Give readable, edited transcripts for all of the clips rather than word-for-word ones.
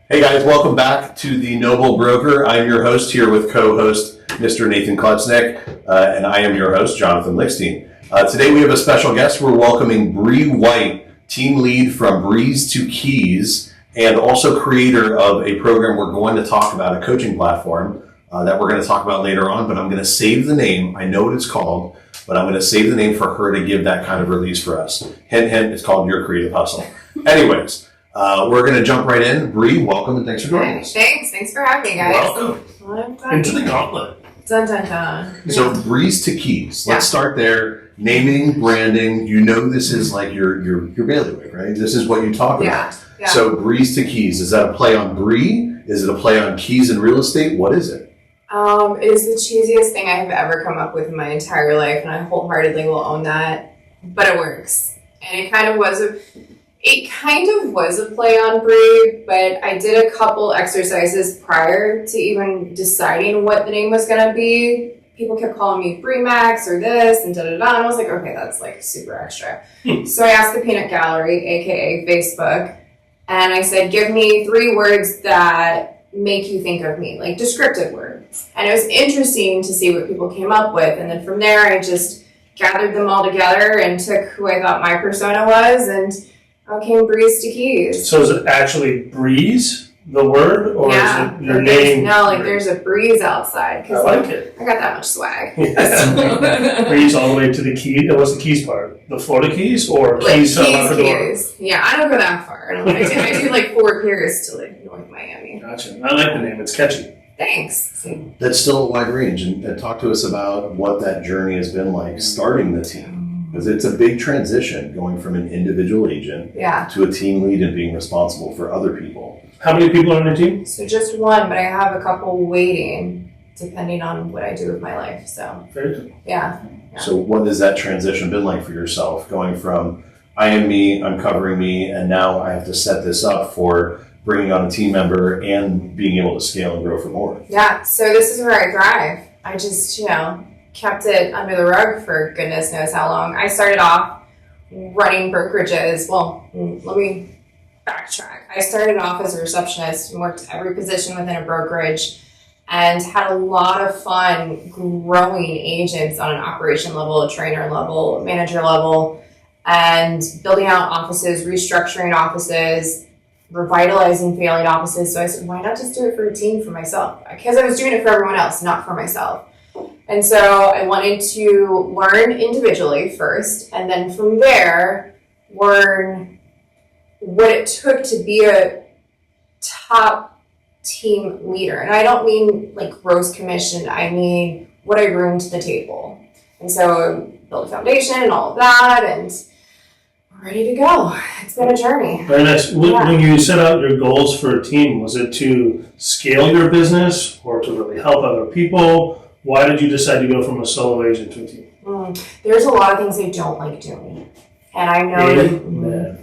Hey guys, welcome back to the Noble Broker. I'm your host here with co-host Mr. Nathan Klutznick, and I am your host, Jonathan Lickstein. Today we have a special guest. We're welcoming Bree White, team lead from Breeze to Keys, and also creator of a program we're going to talk about, a coaching platform that we're going to talk about later on, but I'm going to save the name. I know what it's called, but I'm going to save the name for her to give that kind of release for us. Hint, hint, it's called Your Creative Hustle. Anyways. We're going to jump right in. Bree, welcome and thanks for joining us. Thanks for having me, guys. Welcome into the gauntlet. Dun, dun, dun. So Breeze to Keys. Let's start there. Naming, branding. You know this is like your bailiwick, right? This is what you talk about. Yeah. So Breeze to Keys. Is that a play on Bree? Is it a play on keys in real estate? What is it? It is the cheesiest thing I have ever come up with in my entire life, and I wholeheartedly will own that. But it works, and it kind of was a play on Bree, but I did a couple exercises prior to even deciding what the name was going to be. People kept calling me Bree Max or this and da-da-da, and I was like, okay, that's like super extra. So I asked the Peanut Gallery, aka Facebook, and I said, give me 3 words that make you think of me, like descriptive words. And it was interesting to see what people came up with, and then from there I just gathered them all together and took who I thought my persona was, and came Breeze to Keys. So is it actually Breeze, the word, or is it your name? No, like there's a breeze outside. I like it. I got that much swag. Breeze all the way to the Keys. What's the Keys part? The Florida Keys or like Keys? Keys. Yeah, I don't go that far. I do like 4 piers to like North Miami. Gotcha. I like the name. It's catchy. Thanks. That's still a wide range. And talk to us about what that journey has been like starting the team. Because it's a big transition going from an individual agent to a team lead and being responsible for other people. How many people are on your team? So just 1, but I have a couple waiting depending on what I do with my life. So Very good. Yeah. So what has that transition been like for yourself? Going from I am me, I'm covering me, and now I have to set this up for bringing on a team member and being able to scale and grow for more. Yeah, so this is where I thrive. I just, kept it under the rug for goodness knows how long. I started off running brokerages. Well, let me backtrack. I started off as a receptionist and worked every position within a brokerage and had a lot of fun growing agents on an operation level, a trainer level, manager level, and building out offices, restructuring offices, revitalizing failing offices. So I said, why not just do it for a team for myself? Because I was doing it for everyone else, not for myself. And so I wanted to learn individually first, and then from there, learn what it took to be a top team leader. And I don't mean like gross commission, I mean what I bring to the table. And so I built a foundation and all of that, and we're ready to go. It's been a journey. Very nice. When you set out your goals for a team, was it to scale your business or to really help other people? Why did you decide to go from a solo agent to a team? There's a lot of things I don't like doing. And I know and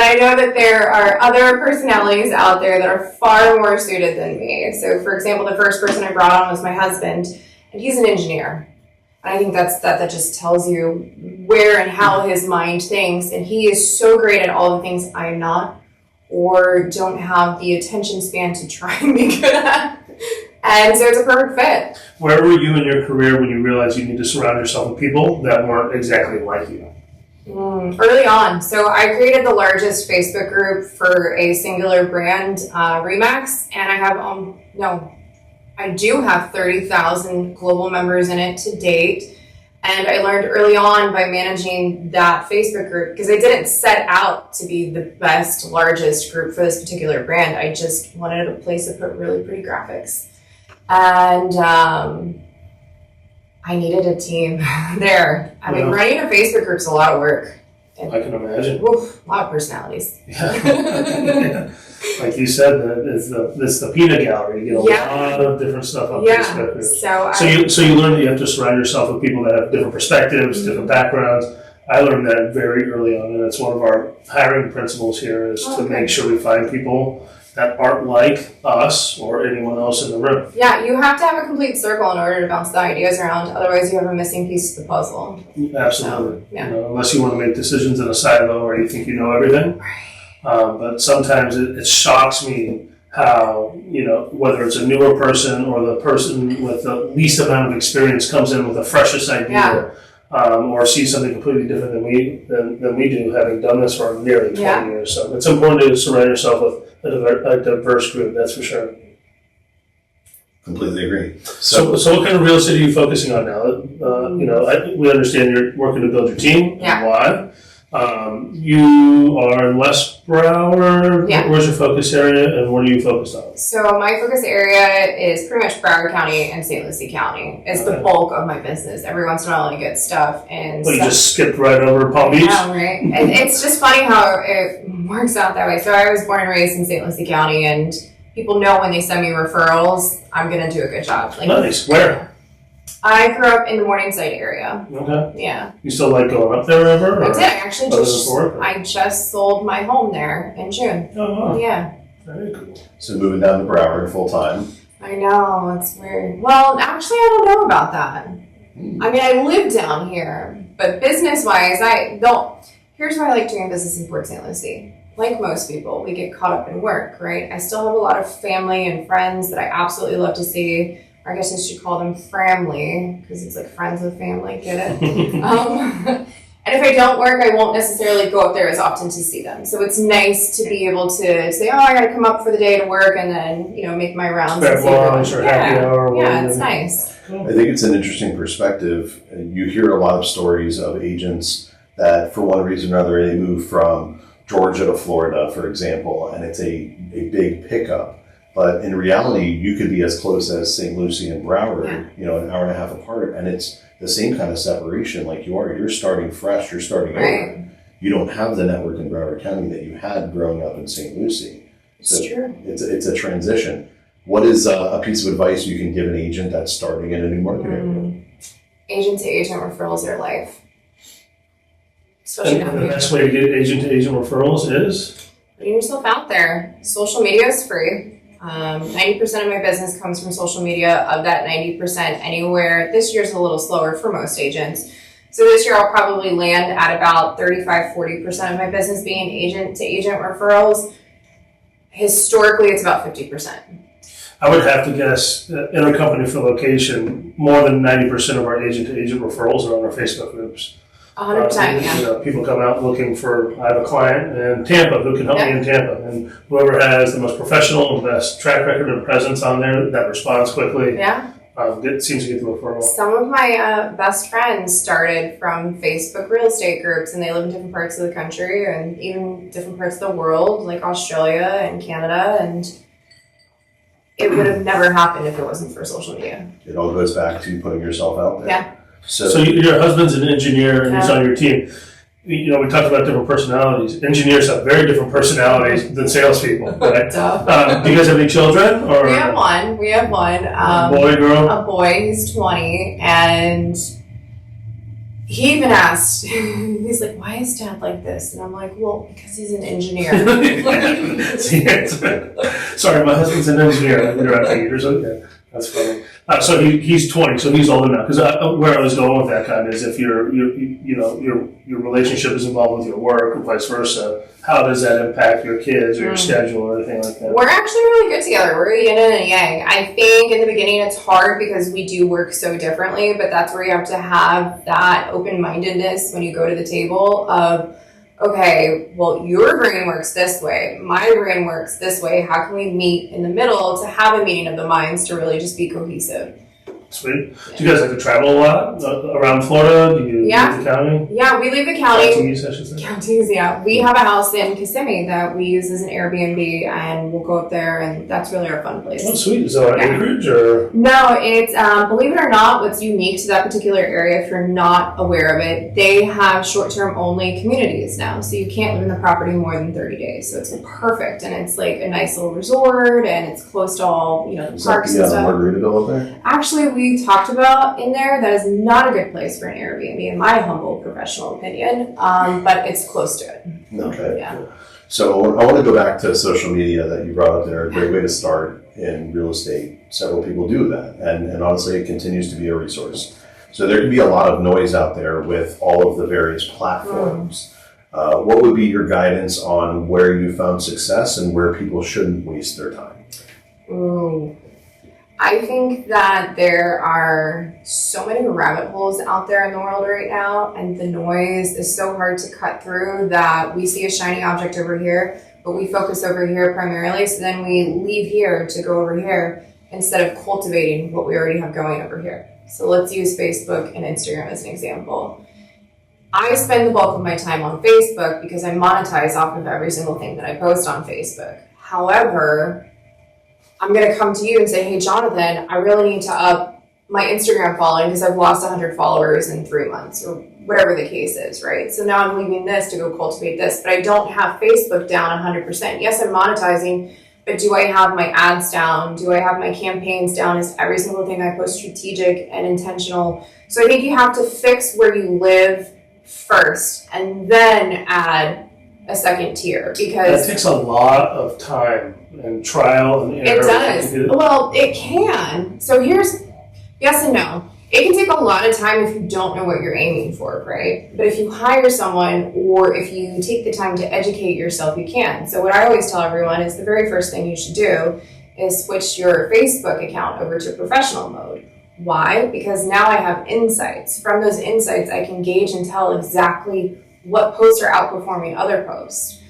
I know that there are other personalities out there that are far more suited than me. So for example, the first person I brought on was my husband, and he's an engineer. And I think that just tells you where and how his mind thinks. And he is so great at all the things I'm not, or don't have the attention span to try and be good at. And so it's a perfect fit. Where were you in your career when you realized you need to surround yourself with people that weren't exactly like you? Early on. So I created the largest Facebook group for a singular brand, Remax, and I do have 30,000 global members in it to date. And I learned early on by managing that Facebook group, because I didn't set out to be the best, largest group for this particular brand. I just wanted a place to put really pretty graphics. And I needed a team there. I mean, running a Facebook group's a lot of work. I can imagine. Oof, a lot of personalities. Yeah. Like you said, it's the peanut gallery. You get a lot of different stuff on Facebook. So you learn that you have to surround yourself with people that have different perspectives, different backgrounds. I learned that very early on, and it's one of our hiring principles here is to make sure we find people that aren't like us or anyone else in the room. Yeah, you have to have a complete circle in order to bounce the ideas around. Otherwise, you have a missing piece to the puzzle. Absolutely. So, yeah. Unless you want to make decisions in a silo or you think you know everything. But sometimes it shocks me how, whether it's a newer person or the person with the least amount of experience comes in with the freshest idea, or sees something completely different than we do, having done this for nearly 20 years. So it's important to surround yourself with a diverse group, that's for sure. Completely agree. So what kind of real estate are you focusing on now? We understand you're working to build your team. Yeah. Why? You are in West Broward. Yeah. Where's your focus area, and what are you focused on? So my focus area is pretty much Broward County and St. Lucie County. It's the bulk of my business. Every once in a while I get stuff and you just skipped right over Palm Beach? Yeah, right. And it's just funny how it works out that way. So I was born and raised in St. Lucie County, and people know when they send me referrals, I'm going to do a good job. Nice. Where? I grew up in the Morningside area. Okay. Yeah. You still like going up there ever? I did. I just sold my home there in June. Oh, wow. Yeah. Very cool. So moving down to Broward full time. I know, it's weird. Well, actually, I don't know about that. I mean, I live down here, but business-wise, here's why I like doing business in Port St. Lucie. Like most people, we get caught up in work, right? I still have a lot of family and friends that I absolutely love to see. Or I guess I should call them framly, because it's like friends with family, get it? And if I don't work, I won't necessarily go up there as often to see them. So it's nice to be able to say, I got to come up for the day to work and then, make my rounds. Grab lunch or happy hour. Yeah, it's nice. I think it's an interesting perspective. You hear a lot of stories of agents that, for one reason or another, they move from Georgia to Florida, for example, and it's a big pickup. But in reality, you could be as close as St. Lucie and Broward, an hour and a half apart, and it's the same kind of separation like you are. You're starting fresh, you're starting over. You don't have the network in Broward County that you had growing up in St. Lucie. So it's true. It's a transition. What is a piece of advice you can give an agent that's starting in a new market area? Agent-to-agent referrals are life. Especially and the best way to get agent-to-agent referrals is? Putting yourself out there. Social media is free. 90% of my business comes from social media. Of that 90%, anywhere. This year's a little slower for most agents. So this year I'll probably land at about 35-40% of my business being agent-to-agent referrals. Historically, it's about 50%. I would have to guess that intercompany for location, more than 90% of our agent-to-agent referrals are on our Facebook groups. 100%, people come out looking for, I have a client in Tampa who can help me in Tampa. And whoever has the most professional and best track record and presence on there that responds quickly seems to get the referral. Some of my best friends started from Facebook real estate groups, and they live in different parts of the country and even different parts of the world, like Australia and Canada, and it would have never happened if it wasn't for social media. It all goes back to putting yourself out there. Yeah. So your husband's an engineer and he's on your team. We talked about different personalities. Engineers have very different personalities than salespeople, right? Do you guys have any children? Or We have one. Boy, girl? A boy. He's 20, and he even asked, he's like, why is Dad like this? And I'm like, well, because he's an engineer. That's the answer. Sorry, my husband's an engineer. You're at Peters. Okay. That's funny. So he's 20, so he's older now. Because where I was going with that kind of is if your relationship is involved with your work or vice versa, how does that impact your kids or your schedule or anything like that? We're actually really good together. We're a yin and a yang. I think in the beginning it's hard because we do work so differently, but that's where you have to have that open-mindedness when you go to the table of, okay, well, your brain works this way, my brain works this way, how can we meet in the middle to have a meeting of the minds to really just be cohesive? Sweet. Do you guys like to travel a lot around Florida? Do you leave the county? Yeah, we leave the county. Counties, I should say. Counties, yeah. We have a house in Kissimmee that we use as an Airbnb, and we'll go up there, and that's really our fun place. Oh, sweet. Is that Anchorage or? No, it's, believe it or not, what's unique to that particular area, if you're not aware of it, they have short-term only communities now, so you can't live in the property more than 30 days. So it's perfect, and it's like a nice little resort, and it's close to all, the parks and stuff. Margaritaville up there? Actually, we talked about in there, that is not a good place for an Airbnb, in my humble professional opinion, but it's close to it. Okay. Yeah. So I want to go back to social media that you brought up there. A great way to start in real estate. Several people do that, and honestly, it continues to be a resource. So there can be a lot of noise out there with all of the various platforms. What would be your guidance on where you found success and where people shouldn't waste their time? Ooh. I think that there are so many rabbit holes out there in the world right now, and the noise is so hard to cut through that we see a shiny object over here, but we focus over here primarily, so then we leave here to go over here instead of cultivating what we already have going over here. So let's use Facebook and Instagram as an example. I spend the bulk of my time on Facebook because I monetize off of every single thing that I post on Facebook. However, I'm going to come to you and say, hey, Jonathan, I really need to up my Instagram following because I've lost 100 followers in 3 months or whatever the case is, right? So now I'm leaving this to go cultivate this, but I don't have Facebook down 100%. Yes, I'm monetizing, but do I have my ads down? Do I have my campaigns down? Is every single thing I post strategic and intentional? So I think you have to fix where you live first and then add a second tier, because that takes a lot of time and trial and error. It does. Well, it can. So here's yes and no. It can take a lot of time if you don't know what you're aiming for, right? But if you hire someone or if you take the time to educate yourself, you can. So what I always tell everyone is the very first thing you should do is switch your Facebook account over to professional mode. Why? Because now I have insights. From those insights, I can gauge and tell exactly what posts are outperforming other posts.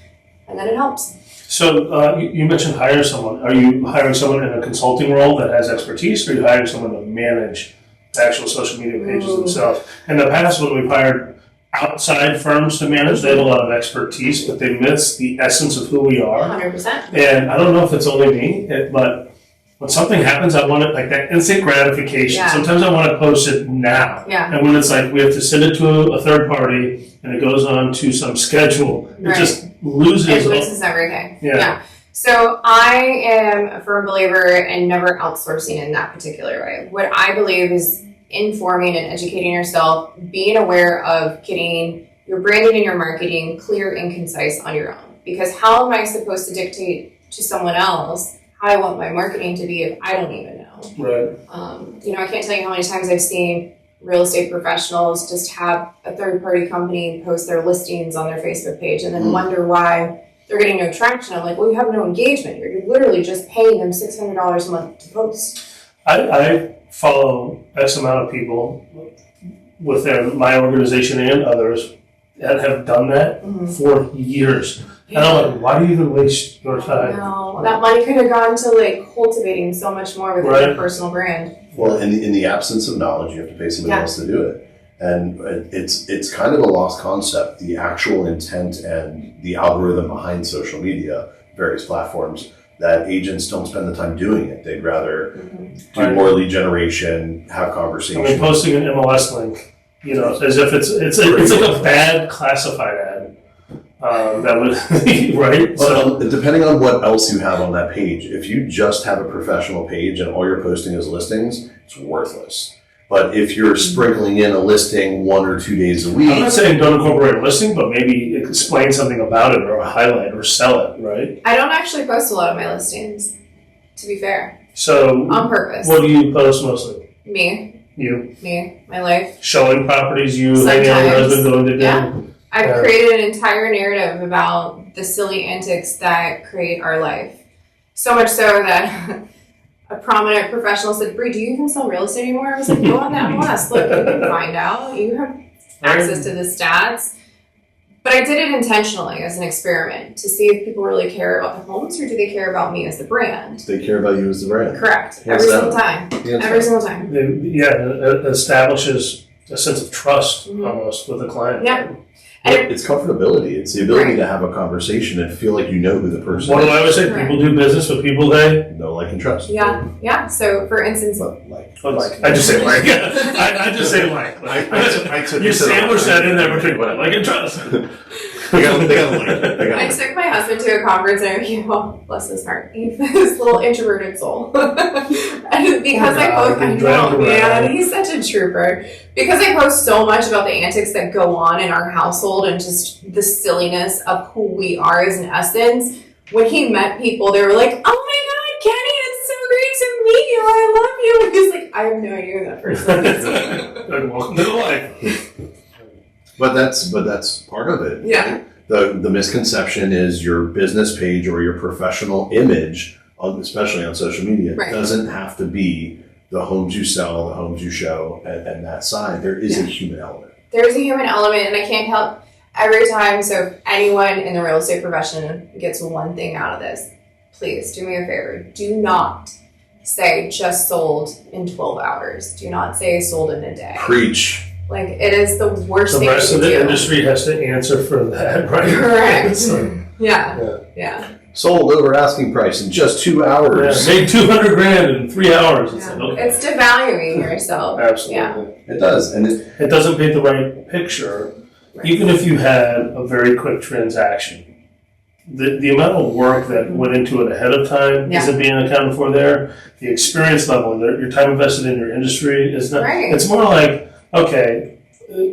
And then it helps. So you mentioned hire someone. Are you hiring someone in a consulting role that has expertise, or are you hiring someone to manage the actual social media pages themselves? In the past, when we've hired outside firms to manage, they have a lot of expertise, but they miss the essence of who we are. 100%. And I don't know if it's only me, but when something happens, I want it like that instant gratification. Yeah. Sometimes I want to post it now. Yeah. And when it's like we have to send it to a third party and it goes on to some schedule, it just loses. It loses everything. Yeah. So I am a firm believer in never outsourcing in that particular way. What I believe is informing and educating yourself, being aware of getting your branding and your marketing clear and concise on your own. Because how am I supposed to dictate to someone else how I want my marketing to be if I don't even know? Right. I can't tell you how many times I've seen real estate professionals just have a third-party company post their listings on their Facebook page and then wonder why they're getting no traction. I'm like, well, you have no engagement. You're literally just paying them $600 a month to post. I follow X amount of people within my organization and others that have done that for years. And I'm like, why do you even waste your time? No, that money could have gone to like cultivating so much more within your personal brand. Well, in the absence of knowledge, you have to pay somebody else to do it. And it's kind of a lost concept, the actual intent and the algorithm behind social media, various platforms, that agents don't spend the time doing it. They'd rather do more lead generation, have conversation. I mean, posting an MLS link, as if it's like a bad classified ad. That would, right? Well, depending on what else you have on that page, if you just have a professional page and all you're posting is listings, it's worthless. But if you're sprinkling in a listing 1 or 2 days a week... I'm not saying don't incorporate a listing, but maybe explain something about it or highlight or sell it, right? I don't actually post a lot of my listings, to be fair. So... on purpose. What do you post mostly? Me. You? Me. My life. Showing properties you hanging out with your husband going to do? Yeah. I've created an entire narrative about the silly antics that create our life. So much so that a prominent professional said, Bree, do you even sell real estate anymore? I was like, go on that MLS. Look, you can find out. You have access to the stats. But I did it intentionally as an experiment to see if people really care about the homes or do they care about me as the brand. They care about you as the brand. Correct. Every single time. Every single time. It establishes a sense of trust almost with the client. Yeah. It's comfortability. It's the ability to have a conversation and feel like you know who the person is. What do I always say? People do business with people they know, like, and trust. Yeah. So, for instance, I just say like. I just say like. You sandwich that in there between like and trust. They got like. I took my husband to a conference interview. Well, bless his heart, this little introverted soul. And because I post, I know, man, he's such a trooper. Because I post so much about the antics that go on in our household and just the silliness of who we are as an essence. When he met people, they were like, "Oh my God, Kenny, it's so great to meet you. I love you." And he's like, "I have no idea who that person is." Welcome to the life. But that's part of it. Yeah. The misconception is your business page or your professional image, especially on social media, doesn't have to be the homes you sell, the homes you show, and that side. There is a human element. There's a human element, and I can't help every time. So if anyone in the real estate profession gets one thing out of this, please do me a favor. Do not say just sold in 12 hours. Do not say sold in a day. Preach. Like, it is the worst thing to do. The rest of the industry has to answer for that, right? Correct. So, Yeah. Sold over asking price in just 2 hours. Yeah, made $200,000 in 3 hours. It's like, okay. It's devaluing yourself. Absolutely. Yeah. It does. And it doesn't paint the right picture. Right. Even if you had a very quick transaction, the amount of work that went into it ahead of time isn't being accounted for there. The experience level, your time invested in your industry is not. Right. It's more like, okay,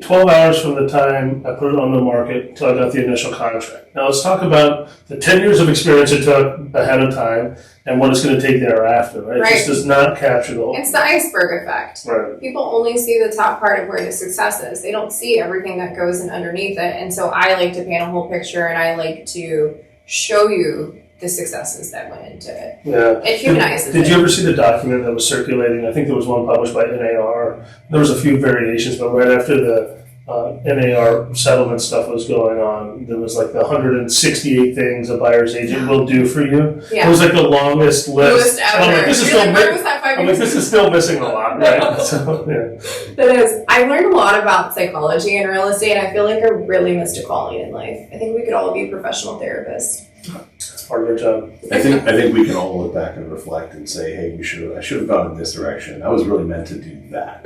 12 hours from the time I put it on the market until I got the initial contract. Now let's talk about the 10 years of experience it took ahead of time and what it's going to take thereafter, right? It just does not capture the whole. It's the iceberg effect. Right. People only see the top part of where the success is. They don't see everything that goes in underneath it. And so I like to paint a whole picture, and I like to show you the successes that went into it. Yeah. It humanizes Did you ever see the document that was circulating? I think there was one published by NAR. There was a few variations, but right after the NAR settlement stuff was going on, there was like the 168 things a buyer's agent will do for you. Yeah. It was like the longest list. Ever. I'm like, this This is still missing a lot, right? So, yeah. It is. I learned a lot about psychology and real estate, and I feel like I really missed a calling in life. I think we could all be professional therapists. That's part of your job. I think we can all look back and reflect and say, hey, I should have gone in this direction. I was really meant to do that.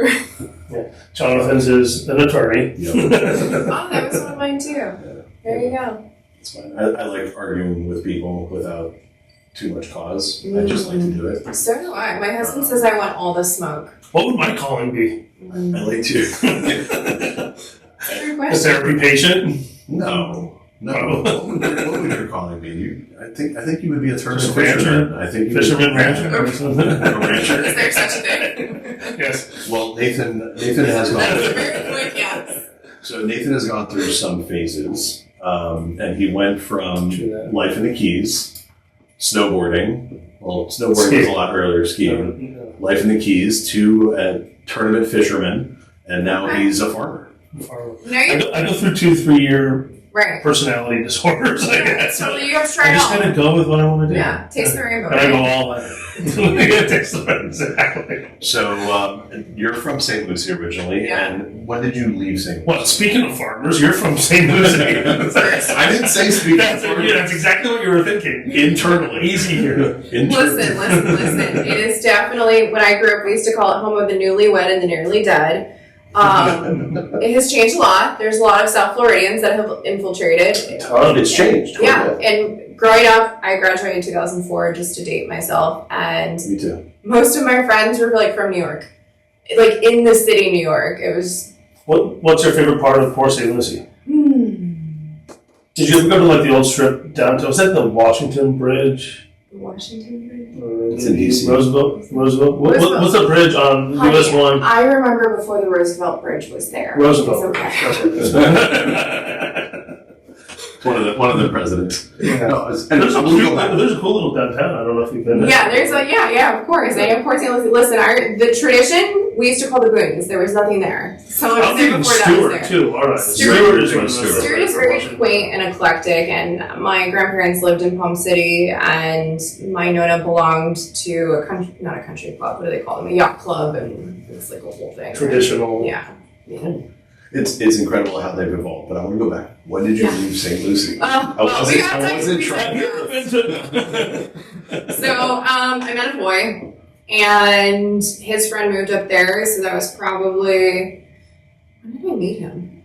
Yeah. Jonathan's is an attorney. Yep. Oh, that was one of mine too. Yeah. There you go. It's fine. I like arguing with people without too much cause. I just like to do it. So do I. My husband says I want all the smoke. What would my calling be? I like to. Good A question. therapy patient? No. What would your calling be? I think you would be a turtle Just a fisherman. rancher? I think you Fisherman, would, rancher? A rancher. Is there such a thing? Yes. Well, Nathan has gone. That's a very quick yes. So Nathan has gone through some phases, and he went from life in the Keys, snowboarding. Well, snowboarding was a lot earlier, skiing. Life in the Keys to a tournament fisherman, and now he's a farmer. I go through 2-3 year Right. personality disorders, I guess. So you have to try I it just all. gotta go with what I want to do. Yeah, taste the rainbow. And I go all in. Taste the rainbow, exactly. So you're from St. Lucie originally, and when did you leave St. Lucie? Well, speaking of farmers, you're from St. Lucie. I didn't say speaking of farmers. That's exactly what you were thinking. Internally. Easy here. Listen. It is definitely, when I grew up, we used to call it home of the newlywed and the nearly dead. It has changed a lot. There's a lot of South Floridians that have infiltrated. It's changed. Totally. Yeah, and growing up, I graduated in 2004 just to date myself, and Me too. most of my friends were like from New York, like in the city, New York. It was. What's your favorite part of Port St. Lucie? Did you ever go to like the old strip downtown? Was that the Washington Bridge? Washington Bridge? It's in DC. Roosevelt? What's the bridge on US 1? I remember before the Roosevelt Bridge was there. Roosevelt. It's okay. One of the presidents. Yeah. No, There's a cool little downtown. I don't know if you've been there. Yeah, of course. I am Port St. Lucie. Listen, the tradition we used to call the Boons. There was nothing there. Someone was there before that was there. Too. All right. Stewart is very quaint and eclectic, and my grandparents lived in Palm City, and my nonna belonged to not a country club. What do they call them? A yacht club, and it's like a whole thing. Traditional. Yeah. It's incredible how they've evolved, but I want to go back. When did you leave St. Lucie? I wasn't trying. So I met a boy, and his friend moved up there, so that was probably, when did I meet him?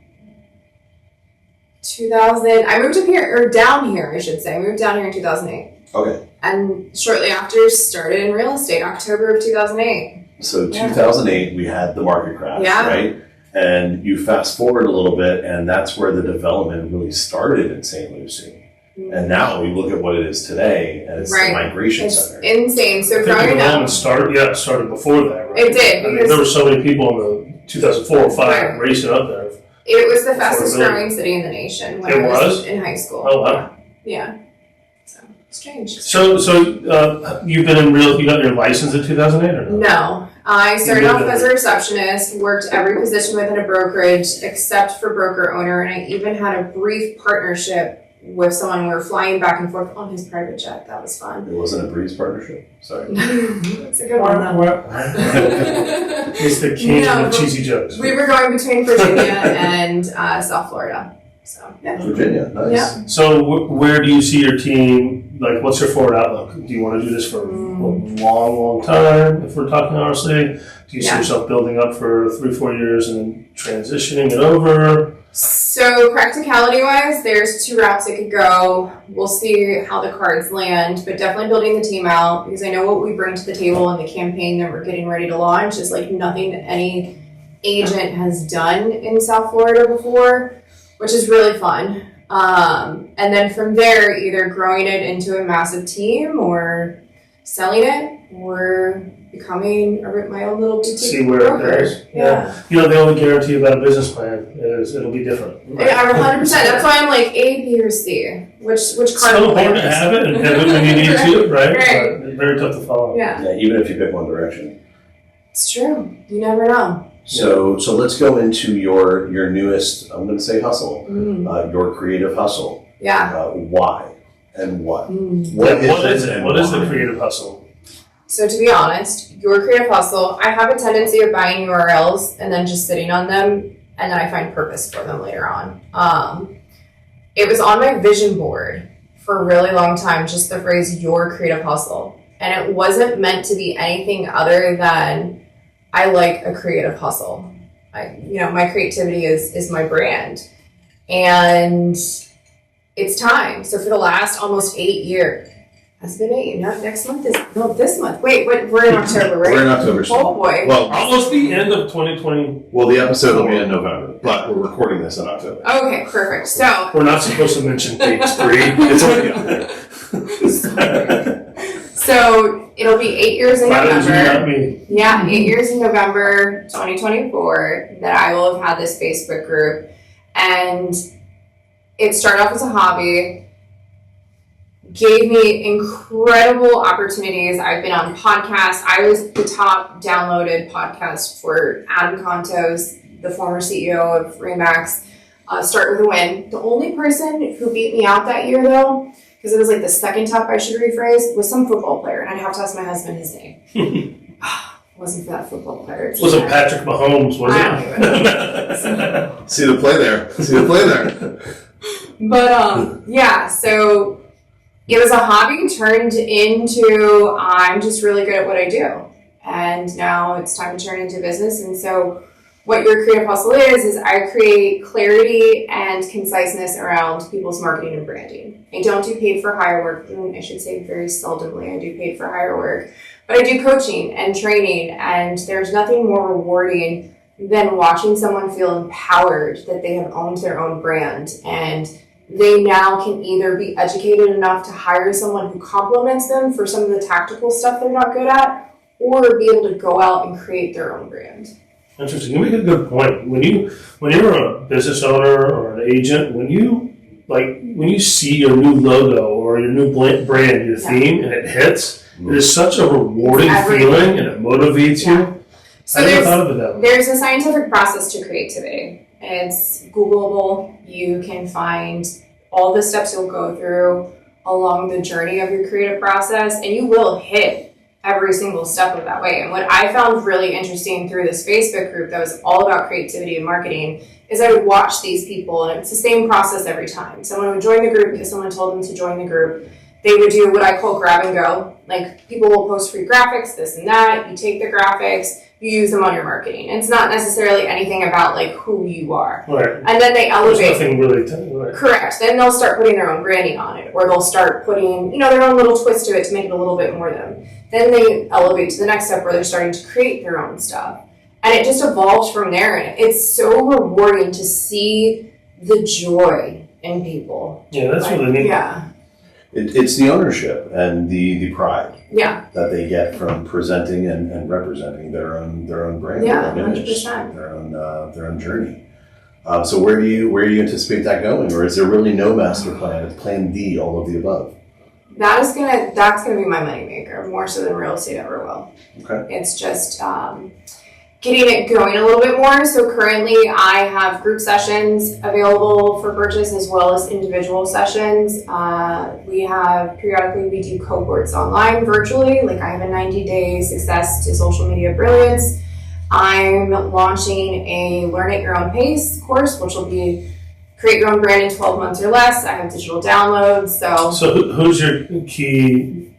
2000. I moved up here, or down here, I should say. I moved down here in 2008. Okay. And shortly after, started in real estate, October of 2008. So 2008, we had the market crash, right? And you fast forward a little bit, and that's where the development really started in St. Lucie. And now we look at what it is today, and it's the migration center. It's insane. So the growing up, it started before that, right? It did. I mean, there were so many people in the 2004 or 5 racing up there. It was the fastest growing city in the nation when I was in high school. Oh, wow. Yeah. So, it's changed. So you've been you got your license in 2008 or no? No. I started off as a receptionist, worked every position within a brokerage except for broker owner, and I even had a brief partnership with someone. We were flying back and forth on his private jet. That was fun. It wasn't a breeze partnership? Sorry. That's a good one, though. It's the king of cheesy jokes. We were going between Virginia and South Florida. So, yeah. Virginia, nice. Yeah. So where do you see your team, like what's your forward outlook? Do you want to do this for a long time, if we're talking honestly? Do you see yourself building up for 3-4 years and then transitioning it over? So practicality-wise, there's 2 routes it could go. We'll see how the cards land, but definitely building the team out because I know what we bring to the table in the campaign that we're getting ready to launch is like nothing that any agent has done in South Florida before, which is really fun. And then from there, either growing it into a massive team or selling it or becoming my own little boutique see where broker. it goes. Yeah. You know, the only guarantee about a business plan is it'll be different. Right? Yeah, 100%. That's why I'm like A, B, or C. Which card? It's so important to have it and pivot when you need to, right? Right. But very tough to follow. Yeah, Even if you pick one direction. it's true. You never know. So let's go into your newest, I'm going to say hustle, your creative hustle. Yeah. Why and what? What is it? What is the creative hustle? So to be honest, your creative hustle, I have a tendency of buying URLs and then just sitting on them, and then I find purpose for them later on. It was on my vision board for a really long time, just the phrase "your creative hustle," and it wasn't meant to be anything other than I like a creative hustle. My creativity is my brand, and it's time. So for the last almost 8 years. Has been 8. This month. Wait, we're in October, right? We're in October. Oh boy. Well, almost the end of 2020. Well, the episode will be in November, but we're recording this in October. Okay, perfect. So we're not supposed to mention page 3. It's already on there. So it'll be 8 years in November. Me. Yeah, 8 years in November 2024 that I will have had this Facebook group, and it started off as a hobby. Gave me incredible opportunities. I've been on podcasts. I was the top downloaded podcast for Adam Contos, the former CEO of Remax, Start With a Win. The only person who beat me out that year, though, because it was like the second top, I should rephrase, was some football player, and I'd have to ask my husband his name. It wasn't for that football player. It wasn't Patrick Mahomes, was it? See the play there. But, yeah, so it was a hobby turned into I'm just really good at what I do. And now it's time to turn into business. And so what your creative hustle is I create clarity and conciseness around people's marketing and branding. I don't do paid for hire work. I should say very seldomly I do paid for hire work. But I do coaching and training, and there's nothing more rewarding than watching someone feel empowered that they have owned their own brand, and they now can either be educated enough to hire someone who complements them for some of the tactical stuff they're not good at, or be able to go out and create their own brand. Interesting. You make a good point. When you're a business owner or an agent, when you see your new logo or your new brand, your theme, and it hits, it is such a rewarding feeling, and it motivates you. So I never thought of it that way. There's a scientific process to creativity. It's Googleable. You can find all the steps you'll go through along the journey of your creative process, and you will hit every single step of that way. And what I found really interesting through this Facebook group that was all about creativity and marketing is I would watch these people, and it's the same process every time. Someone would join the group because someone told them to join the group. They would do what I call grab and go. Like, people will post free graphics, this and that. You take the graphics, you use them on your marketing. And it's not necessarily anything about like who you are. Right. And then they elevate. There's nothing really right. Correct. Then they'll start putting their own branding on it, or they'll start putting, their own little twist to it to make it a little bit more them. Then they elevate to the next step where they're starting to create their own stuff. And it just evolves from there. And it's so rewarding to see the joy in people. Yeah, that's really neat. Yeah. It's the ownership and the pride that they get from presenting and representing their own brand, their own image, 100%. their own journey. So where do you anticipate that going, or is there really no master plan? It's plan D, all of the above. That's gonna be my moneymaker more so than real estate ever will. Okay. It's just getting it going a little bit more. So currently I have group sessions available for purchase as well as individual sessions. Periodically we do cohorts online virtually. Like I have a 90-day success to social media brilliance. I'm launching a learn at your own pace course, which will be create your own brand in 12 months or less. I have digital downloads. So who's your key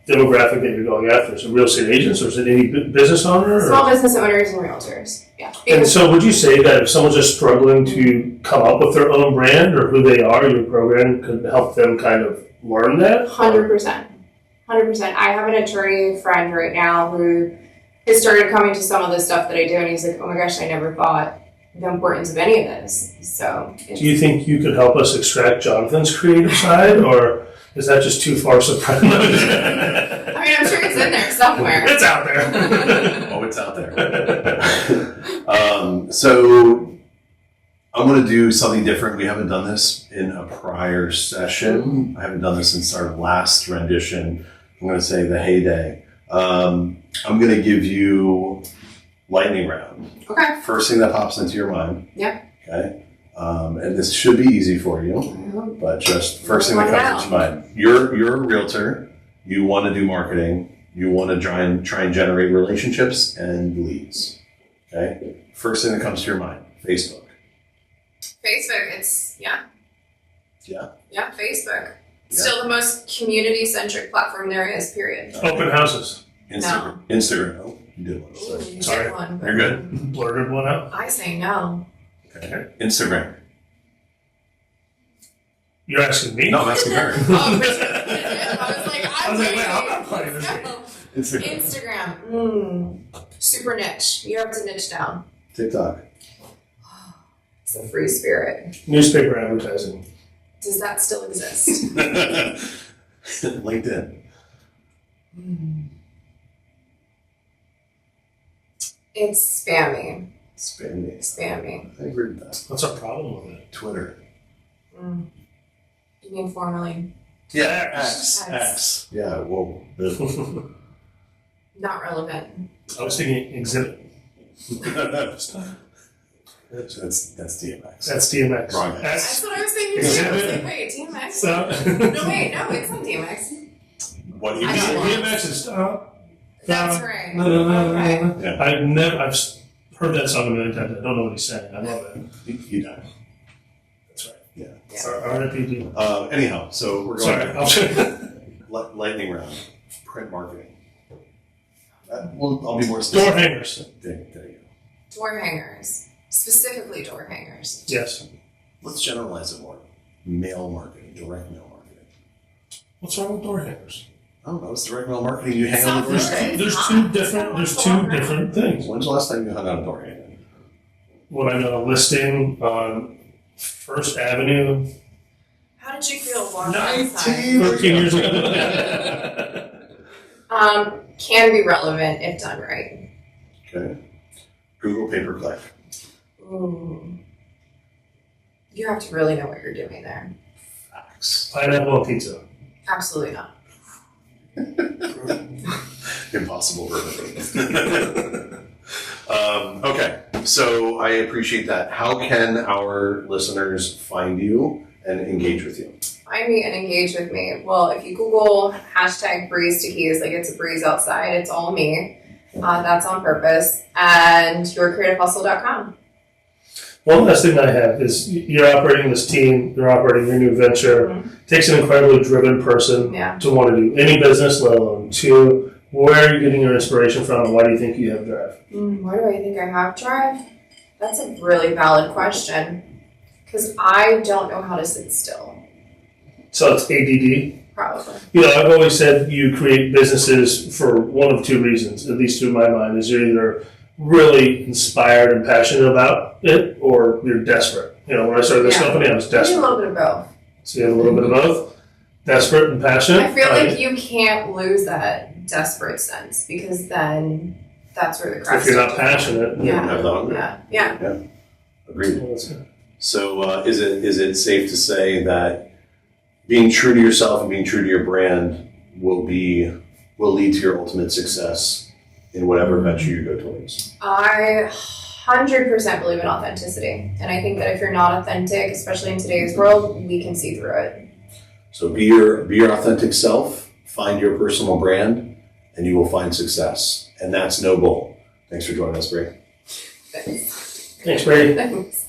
demographic that you're going after? Is it real estate agents, or is it any business owner? Small business owners and realtors. Yeah. And so would you say that if someone's just struggling to come up with their own brand or who they are, your program could help them kind of learn that? 100%. 100%. I have an attorney friend right now who has started coming to some of the stuff that I do, and he's like, oh my gosh, I never thought the importance of any of this. So do you think you could help us extract Jonathan's creative side, or is that just too far supreme? I mean, I'm sure it's in there somewhere. It's out there. Oh, it's out there. So I'm going to do something different. We haven't done this in a prior session. I haven't done this since our last rendition. I'm going to say the heyday. I'm going to give you lightning round. Okay. First thing that pops into your mind. Yep. Okay. And this should be easy for you, but just first thing that comes into mind. You're a realtor. You want to do marketing. You want to try and generate relationships and leads. Okay. First thing that comes to your mind. Facebook. Facebook. Yeah. Yeah. Facebook. Still the most community-centric platform there is, period. Open houses. Instagram. Oh, you did one. Sorry. You're good. Blurted one out. I say no. Okay. Instagram. You're asking me? No, I'm asking her. I was like, wait, I'm not playing this game. Instagram. Super niche. You have to niche down. TikTok. It's a free spirit. Newspaper advertising. Does that still exist? LinkedIn. It's spammy. Spammy. I agree with that. What's our problem with it? Twitter. You mean formerly? Yeah, X. Yeah, whoa. Not relevant. I was thinking Exhibit. That's DMX. That's DMX. Wrong. That's what I was thinking too. I was like, wait, DMX? No, it's not DMX. What do you mean? DMX is That's right. Okay. Yeah. I've heard that song a million times. I don't know what he's saying. I love it. You know. That's right. Yeah. R.I.P.D. Anyhow, so we're going. Sorry. Lightning round. Print marketing. I'll be more specific. Door hangers. There you go. Door hangers. Specifically door hangers. Yes. Let's generalize it more. Mail marketing, direct mail marketing. What's wrong with door hangers? I don't know. It's direct mail marketing. You hang on the door. There's two different things. When's the last time you hung on a door hanger? When I got a listing on First Avenue. How did you feel walking 13 years ago. Can be relevant if done right. Okay. Google pay-per-click. Ooh. You have to really know what you're doing there. Facts. Pineapple on pizza. Absolutely not. Impossible verbatim. Okay, so I appreciate that. How can our listeners find you and engage with you? Find me and engage with me. Well, if you Google #breeze to keys, like it's a breeze outside, it's all me. That's on purpose. And yourcreativehustle.com. One last thing I have is you're operating this team, you're operating your new venture. It takes an incredibly driven person to want to do any business, let alone two. Where are you getting your inspiration from, and why do you think you have drive? Why do I think I have drive? That's a really valid question. Because I don't know how to sit still. So it's ADD? Probably. I've always said you create businesses for one of two reasons, at least in my mind, is you're either really inspired and passionate about it, or you're desperate. When I started this company, I was desperate. A little bit of both. So you have a little bit of both? Desperate and passionate? I feel like you can't lose that desperate sense, because then that's where the cracks if you're not passionate, you don't have the hunger. Yeah. Agreed. Well, that's good. So is it safe to say that being true to yourself and being true to your brand will lead to your ultimate success in whatever venture you go towards? I 100% believe in authenticity. And I think that if you're not authentic, especially in today's world, we can see through it. So be your authentic self, find your personal brand, and you will find success. And that's noble. Thanks for joining us, Brie. Thanks. Thanks, Brady. Thanks.